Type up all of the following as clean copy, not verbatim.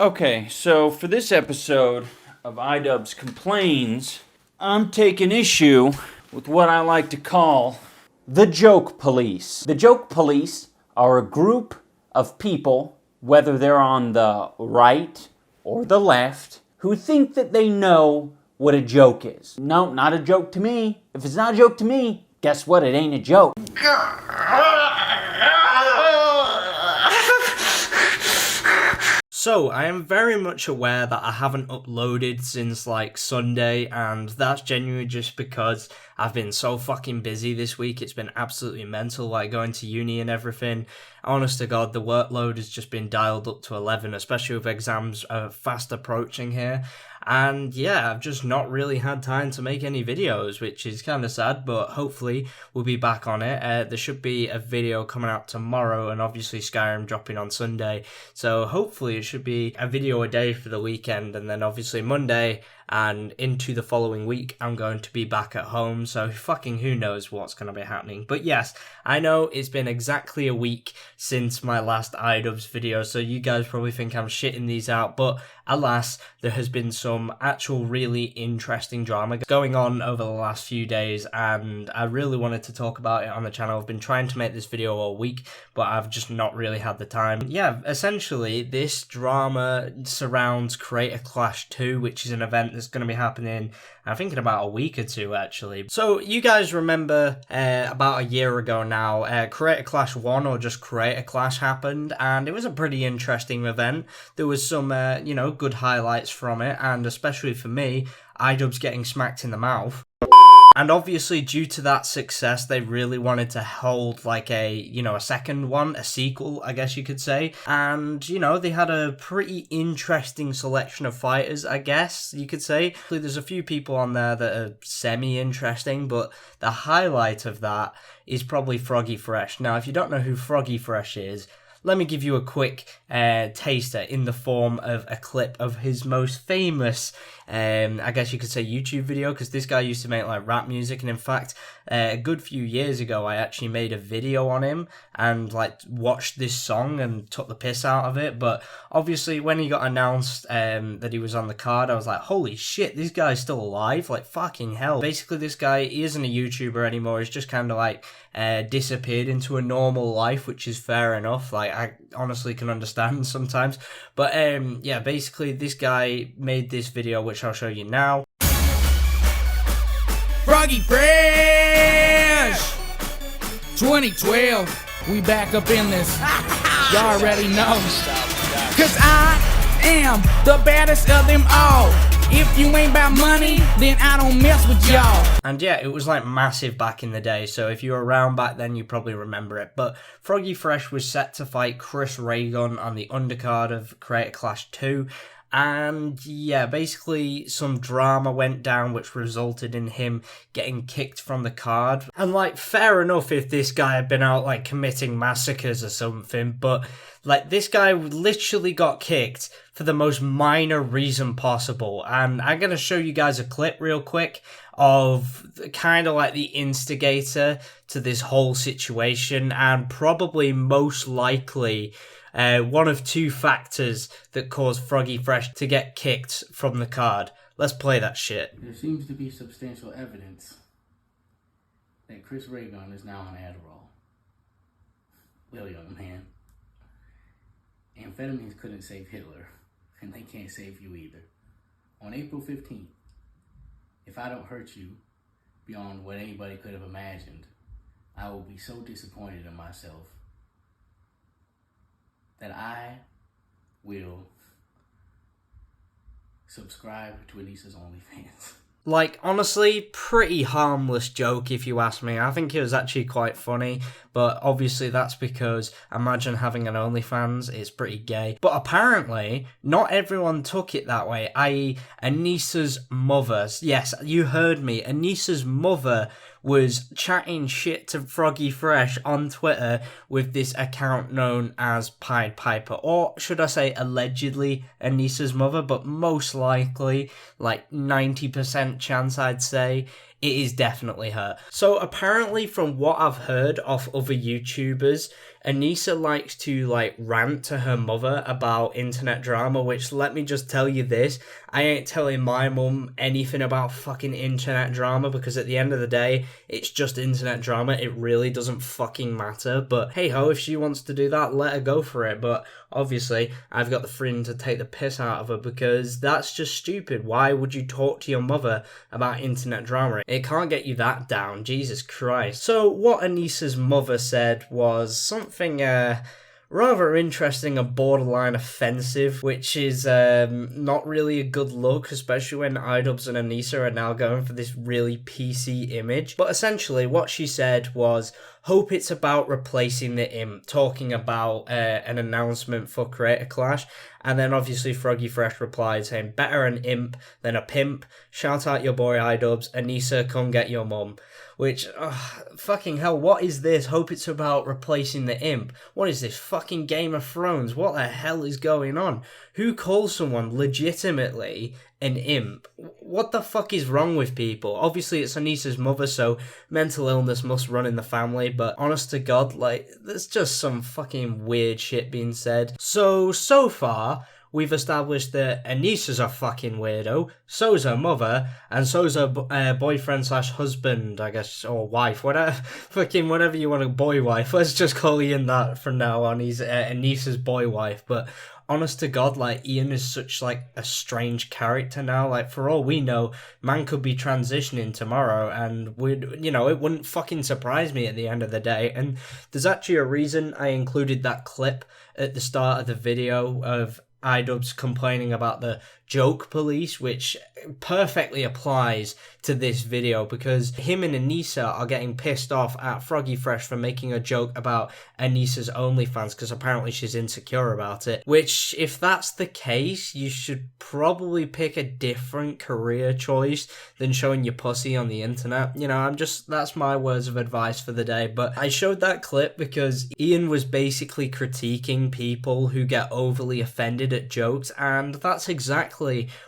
Okay, so for this episode of idubbbz Complains, I'm taking issue with what I like to call the joke police. The joke police are a group of people, whether they're on the right or the left, who think that they know what a joke is. No, not a joke to me. If it's not a joke to me, guess what? It ain't a joke. So, I am very much aware that I haven't uploaded since like Sunday, and that's genuinely just because I've been so fucking busy this week. It's been absolutely mental, like going to uni and everything. Honest to God, the workload has just been dialed up to 11, especially with exams fast approaching here. And yeah, I've just not really had time to make any videos, which is kind of sad, but hopefully we'll be back on it. There should be a video coming out tomorrow, and obviously Skyrim dropping on Sunday. So hopefully it should be a video a day for the weekend, and then obviously Monday and into the following week I'm going to be back at home, so fucking who knows what's going to be happening. But yes, I know it's been exactly a week since my last idubbbz video, so you guys probably think I'm shitting these out, but alas, there has been some actual really interesting drama going on over the last few days, and I really wanted to talk about it on the channel. I've been trying to make this video all week, but I've just not really had the time. Yeah, essentially this drama surrounds Creator Clash 2, which is an event that's going to be happening, I think, in about a week or two actually. So you guys remember about a year ago now, Creator Clash 1, or just Creator Clash, happened, and it was a pretty interesting event. There was some, you know, good highlights from it, and especially for me, idubbbz getting smacked in the mouth. And obviously, due to that success, they really wanted to hold like a, you know, a second one, a sequel, I guess you could say. And, you know, they had a pretty interesting selection of fighters, I guess you could say. There's a few people on there that are semi-interesting, but the highlight of that is probably Froggy Fresh. Now, if you don't know who Froggy Fresh is, let me give you a quick taster in the form of a clip of his most famous, I guess you could say, YouTube video, because this guy used to make like rap music, and in fact, a good few years ago, I actually made a video on him and like watched this song and took the piss out of it. But obviously, when he got announced that he was on the card, I was like, holy shit, this guy's still alive, like fucking hell. Basically, this guy, he isn't a YouTuber anymore. He's just kind of like disappeared into a normal life, which is fair enough. Like, I honestly can understand sometimes. But yeah, basically this guy made this video, which I'll show you now. Froggy Fresh 2012, we back up in this. Y'all already know, cause I am the baddest of them all. If you ain't about money, then I don't mess with y'all. And yeah, it was like massive back in the day, so if you were around back then, you probably remember it. But Froggy Fresh was set to fight Chris Raygun on the undercard of Creator Clash 2. And yeah, basically some drama went down which resulted in him getting kicked from the card. And like, fair enough if this guy had been out like committing massacres or something, but like this guy literally got kicked for the most minor reason possible. And I'm going to show you guys a clip real quick of kind of like the instigator to this whole situation, and probably most likely one of two factors that caused Froggy Fresh to get kicked from the card. Let's play that shit. There seems to be substantial evidence that Chris Raygun is now on Adderall. Well, young man, amphetamines couldn't save Hitler, and they can't save you either. On April 15th, if I don't hurt you beyond what anybody could have imagined, I will be so disappointed in myself that I will subscribe to Anisa's OnlyFans. Like, honestly, pretty harmless joke if you ask me. I think it was actually quite funny, but obviously that's because imagine having an OnlyFans, it's pretty gay. But apparently, not everyone took it that way, i.e. Anisa's mother. Yes, you heard me, Anisa's mother was chatting shit to Froggy Fresh on Twitter with this account known as Pied Piper, or should I say allegedly Anisa's mother, but most likely, like 90% chance I'd say, it is definitely her. So apparently from what I've heard of other YouTubers, Anisa likes to like rant to her mother about internet drama, which let me just tell you this, I ain't telling my mum anything about fucking internet drama because at the end of the day, it's just internet drama. It really doesn't fucking matter. But hey ho, if she wants to do that, let her go for it. But obviously, I've got the freedom to take the piss out of her because that's just stupid. Why would you talk to your mother about internet drama? It can't get you that down, Jesus Christ. So what Anisa's mother said was something rather interesting and borderline offensive, which is not really a good look, especially when idubbbz and Anisa are now going for this really PC image. But essentially what she said was, hope it's about replacing the imp, talking about an announcement for Creator Clash. And then obviously Froggy Fresh replied saying, better an imp than a pimp, shout out your boy idubbbz, Anisa come get your mum. Which, fucking hell, what is this? Hope it's about replacing the imp. What is this, fucking Game of Thrones? What the hell is going on? Who calls someone legitimately an imp? What the fuck is wrong with people? Obviously, it's Anisa's mother, so mental illness must run in the family, but honest to God, like, there's just some fucking weird shit being said. So far, we've established that Anisa's a fucking weirdo, so's her mother, and so's her boyfriend slash husband, I guess, or wife, whatever, fucking whatever you want, a boy wife. Let's just call Ian that from now on. He's Anisa's boy wife, but honest to God, like, Ian is such, like, a strange character now. Like, for all we know, man could be transitioning tomorrow, and it wouldn't fucking surprise me at the end of the day. And there's actually a reason I included that clip at the start of the video of idubbbz complaining about the joke police, which perfectly applies to this video because him and Anisa are getting pissed off at Froggy Fresh for making a joke about Anisa's OnlyFans because apparently she's insecure about it, which if that's the case, you should probably pick a different career choice than showing your pussy on the internet. That's my words of advice for the day. But I showed that clip because Ian was basically critiquing people who get overly offended at jokes, and that's exactly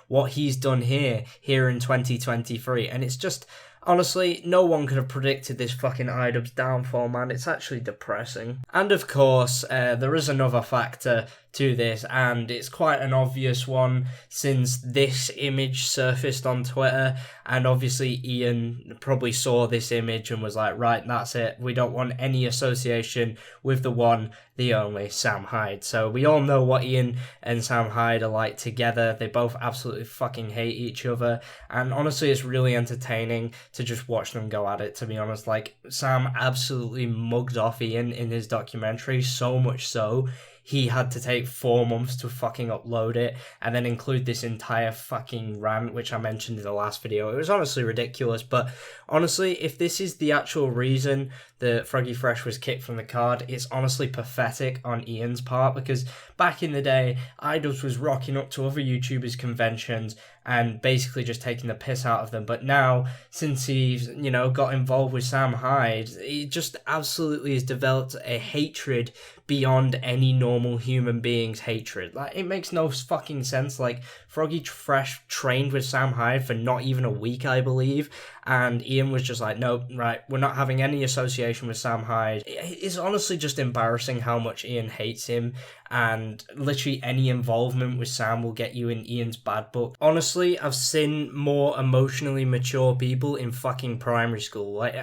what he's done here in 2023, and it's just, honestly, no one could have predicted this fucking idubbbz downfall, man. It's actually depressing. And of course, there is another factor to this, and it's quite an obvious one since this image surfaced on Twitter, and obviously Ian probably saw this image and was like, right, that's it, we don't want any association with the one, the only Sam Hyde. So we all know what Ian and Sam Hyde are like together. They both absolutely fucking hate each other, and honestly it's really entertaining to just watch them go at it, to be honest. Like, Sam absolutely mugged off Ian in his documentary, so much so he had to take 4 months to fucking upload it and then include this entire fucking rant, which I mentioned in the last video. It was honestly ridiculous, but honestly, if this is the actual reason that Froggy Fresh was kicked from the card, it's honestly pathetic on Ian's part, because back in the day, idubbbz was rocking up to other YouTubers' conventions and basically just taking the piss out of them. But now, since he's, got involved with Sam Hyde, he just absolutely has developed a hatred beyond any normal human being's hatred. Like, it makes no fucking sense. Like, Froggy Fresh trained with Sam Hyde for not even a week, I believe, and Ian was just like, no, right, we're not having any association with Sam Hyde. It's honestly just embarrassing how much Ian hates him, and literally any involvement with Sam will get you in Ian's bad book. Honestly, I've seen more emotionally mature people in fucking primary school. Like,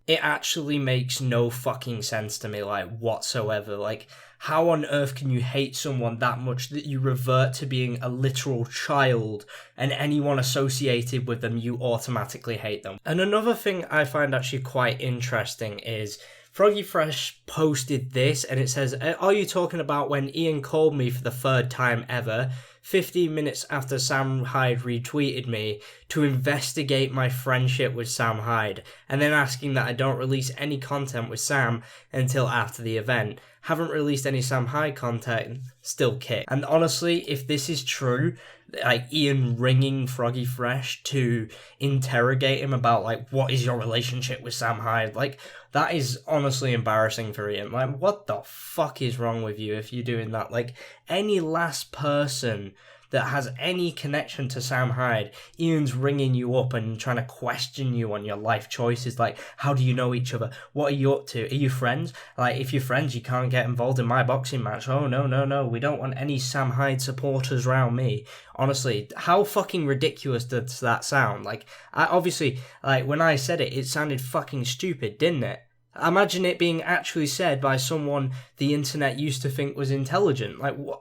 it actually makes no fucking sense to me, like, whatsoever. Like, how on earth can you hate someone that much that you revert to being a literal child, and anyone associated with them, you automatically hate them? And another thing I find actually quite interesting is Froggy Fresh posted this, and it says, are you talking about when Ian called me for the 3rd time ever, 15 minutes after Sam Hyde retweeted me, to investigate my friendship with Sam Hyde, and then asking that I don't release any content with Sam until after the event? Haven't released any Sam Hyde content, still kicked. And honestly, if this is true, like Ian ringing Froggy Fresh to interrogate him about, like, what is your relationship with Sam Hyde, like, that is honestly embarrassing for Ian. Like, what the fuck is wrong with you if you're doing that? Like, any last person that has any connection to Sam Hyde, Ian's ringing you up and trying to question you on your life choices, like, how do you know each other? What are you up to? Are you friends? Like, if you're friends, you can't get involved in my boxing match. Oh, no, we don't want any Sam Hyde supporters around me. Honestly, how fucking ridiculous does that sound? Like, obviously, like, when I said it, it sounded fucking stupid, didn't it? Imagine it being actually said by someone the internet used to think was intelligent. Like, what?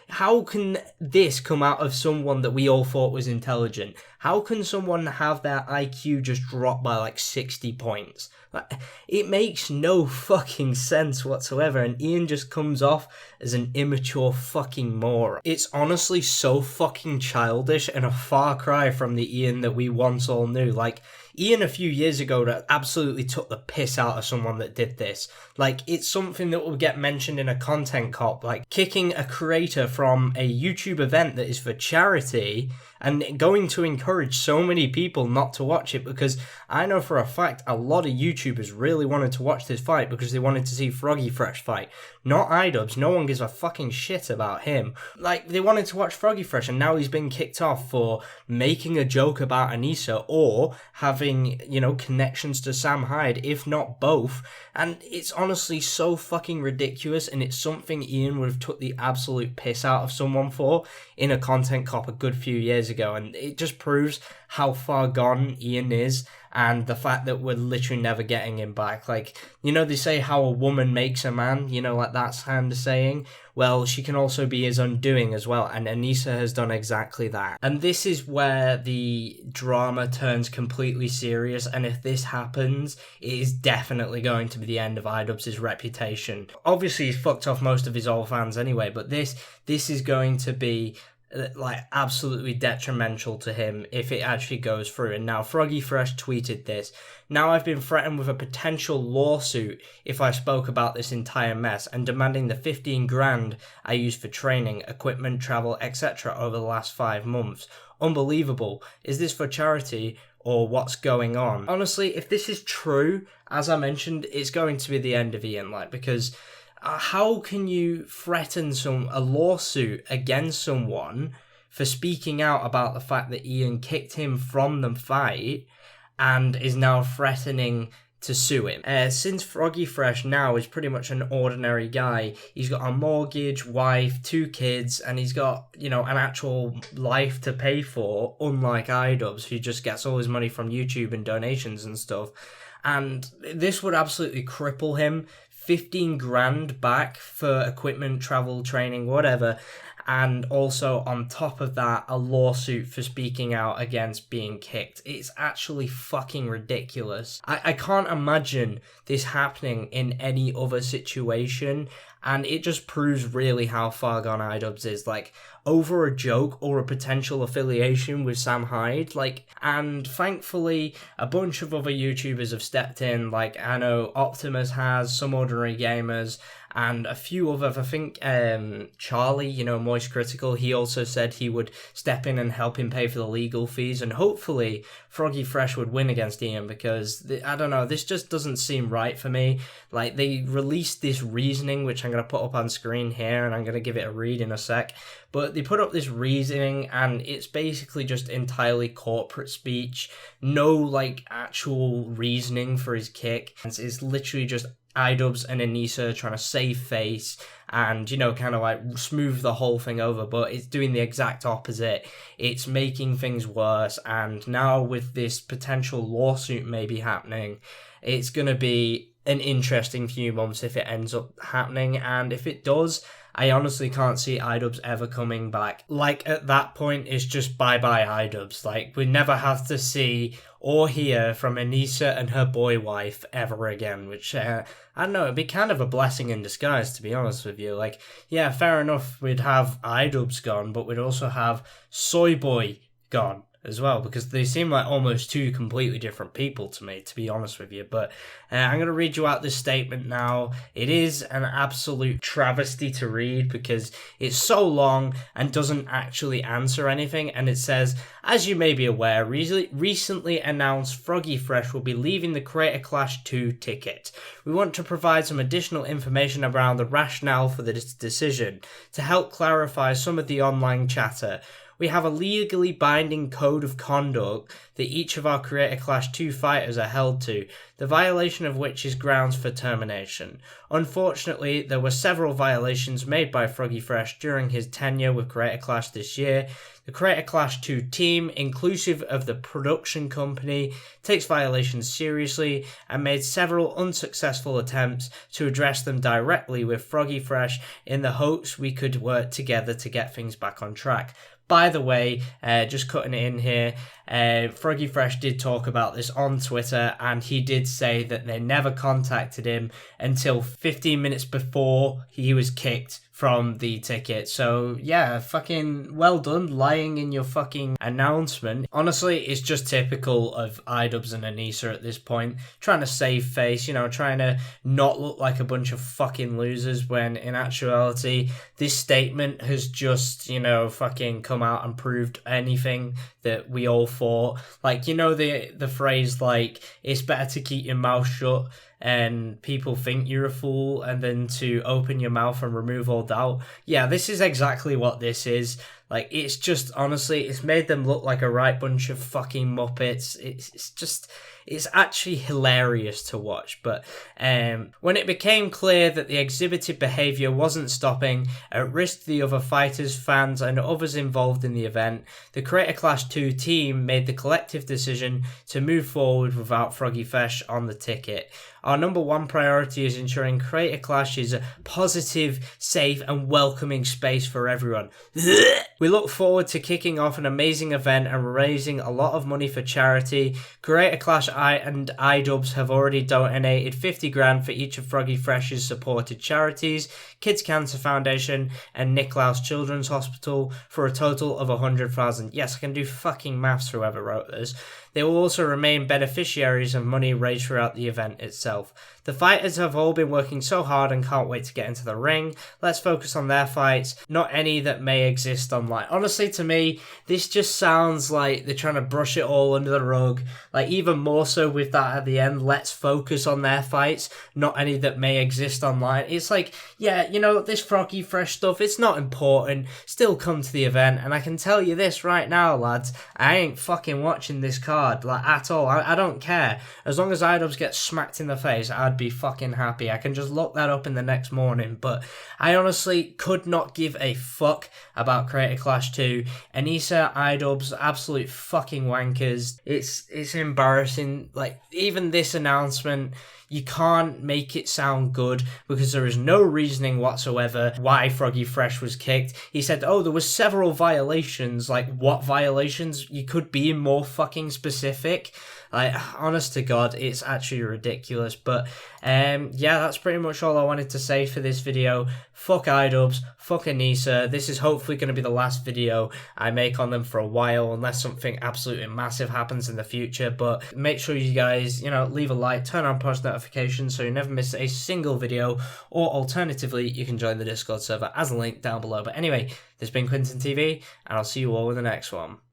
How can this come out of someone that we all thought was intelligent? How can someone have their IQ just drop by like 60 points? Like, it makes no fucking sense whatsoever, and Ian just comes off as an immature fucking moron. It's honestly so fucking childish and a far cry from the Ian that we once all knew. Like, Ian a few years ago that absolutely took the piss out of someone that did this. Like, it's something that will get mentioned in a content cop, like kicking a creator from a YouTube event that is for charity and going to encourage so many people not to watch it, because I know for a fact a lot of YouTubers really wanted to watch this fight because they wanted to see Froggy Fresh fight. Not idubbbz, no one gives a fucking shit about him. Like, they wanted to watch Froggy Fresh, and now he's been kicked off for making a joke about Anisa or having, you know, connections to Sam Hyde, if not both. And it's honestly so fucking ridiculous, and it's something Ian would have took the absolute piss out of someone for in a content cop a good few years ago, and it just proves how far gone Ian is, and the fact that we're literally never getting him back. Like, you know, they say how a woman makes a man, you know, like that kind of saying. Well, she can also be his undoing as well, and Anisa has done exactly that. And this is where the drama turns completely serious, and if this happens, it is definitely going to be the end of idubbbz's reputation. Obviously, he's fucked off most of his old fans anyway, but this is going to be like absolutely detrimental to him if it actually goes through. And now Froggy Fresh tweeted this: "Now I've been threatened with a potential lawsuit if I spoke about this entire mess, and demanding the 15 grand I used for training, equipment, travel, etc. over the last 5 months. Unbelievable. Is this for charity or what's going on?" Honestly, if this is true, as I mentioned, it's going to be the end of Ian, like, because how can you threaten a lawsuit against someone for speaking out about the fact that Ian kicked him from the fight and is now threatening to sue him? Since Froggy Fresh now is pretty much an ordinary guy, he's got a mortgage, wife, 2 kids, and he's got, you know, an actual life to pay for, unlike idubbbz, who just gets all his money from YouTube and donations and stuff. And this would absolutely cripple him. 15 grand back for equipment, travel, training, whatever. And also, on top of that, a lawsuit for speaking out against being kicked. It's actually fucking ridiculous. I can't imagine this happening in any other situation. And it just proves really how far gone idubbbz is. Like, over a joke or a potential affiliation with Sam Hyde. Like, and thankfully, a bunch of other YouTubers have stepped in. Like, I know Optimus has, Some Ordinary Gamers, and a few others. I think Charlie, you know, Moist Critical, he also said he would step in and help him pay for the legal fees. And hopefully, Froggy Fresh would win against Ian, because, I don't know, this just doesn't seem right for me. Like, they released this reasoning, which I'm going to put up on screen here, and I'm going to give it a read in a sec. But they put up this reasoning, and it's basically just entirely corporate speech. No, like, actual reasoning for his kick. It's literally just idubbbz and Anisa trying to save face and, you know, kind of like smooth the whole thing over, but it's doing the exact opposite. It's making things worse, and now with this potential lawsuit maybe happening, it's going to be an interesting few months if it ends up happening. And if it does, I honestly can't see idubbbz ever coming back. Like, at that point, it's just bye-bye idubbbz. Like, we never have to see or hear from Anisa and her boy wife ever again, which, I don't know, it'd be kind of a blessing in disguise, to be honest with you. Like, yeah, fair enough, we'd have idubbbz gone, but we'd also have Soy Boy gone. as well, because they seem like almost two completely different people to me, to be honest with you. But I'm going to read you out this statement now. It is an absolute travesty to read because it's so long and doesn't actually answer anything. And it says, as you may be aware, recently announced Froggy Fresh will be leaving the Creator Clash 2 ticket. We want to provide some additional information around the rationale for this decision to help clarify some of the online chatter. We have a legally binding code of conduct that each of our Creator Clash 2 fighters are held to, the violation of which is grounds for termination. Unfortunately, there were several violations made by Froggy Fresh during his tenure with Creator Clash this year. The Creator Clash 2 team, inclusive of the production company, takes violations seriously and made several unsuccessful attempts to address them directly with Froggy Fresh in the hopes we could work together to get things back on track. By the way, just cutting it in here, Froggy Fresh did talk about this on Twitter, and he did say that they never contacted him until 15 minutes before he was kicked from the ticket. So yeah, fucking well done lying in your fucking announcement. Honestly, it's just typical of idubbbz and Anisa at this point, trying to save face, you know, trying to not look like a bunch of fucking losers, when in actuality this statement has just, you know, fucking come out and proved anything that we all thought. Like, you know, the phrase like, it's better to keep your mouth shut and people think you're a fool, and then to open your mouth and remove all doubt. Yeah, this is exactly what this is. Like, it's just, honestly, it's made them look like a right bunch of fucking muppets. It's actually hilarious to watch. But when it became clear that the exhibited behaviour wasn't stopping, at risk to the other fighters, fans and others involved in the event, the Creator Clash 2 team made the collective decision to move forward without Froggy Fresh on the ticket. Our number one priority is ensuring Creator Clash is a positive, safe and welcoming space for everyone. We look forward to kicking off an amazing event and raising a lot of money for charity. Creator Clash and idubbbz have already donated 50 grand for each of Froggy Fresh's supported charities, Kids Cancer Foundation and Nicklaus Children's Hospital, for a total of 100,000. Yes, I can do fucking maths, whoever wrote this. They will also remain beneficiaries of money raised throughout the event itself. The fighters have all been working so hard and can't wait to get into the ring. Let's focus on their fights, not any that may exist online. Honestly, to me, this just sounds like they're trying to brush it all under the rug. Like, even more so with that at the end, let's focus on their fights, not any that may exist online. It's like, yeah, you know, this Froggy Fresh stuff, it's not important. Still come to the event, and I can tell you this right now, lads, I ain't fucking watching this card, like, at all. I don't care. As long as idubbbz gets smacked in the face, I'd be fucking happy. I can just look that up in the next morning. But I honestly could not give a fuck about Creator Clash 2. Anisa, idubbbz, absolute fucking wankers. It's embarrassing. Like, even this announcement, you can't make it sound good because there is no reasoning whatsoever why Froggy Fresh was kicked. He said, oh, there was several violations. Like, what violations? You could be more fucking specific. Like, honest to God, it's actually ridiculous. But yeah, that's pretty much all I wanted to say for this video. Fuck idubbbz, fuck Anisa. This is hopefully going to be the last video I make on them for a while, unless something absolutely massive happens in the future. But make sure you guys, you know, leave a like, turn on post notifications so you never miss a single video, or alternatively, you can join the Discord server as a link down below. But anyway, this has been QuinntonTV, and I'll see you all in the next one.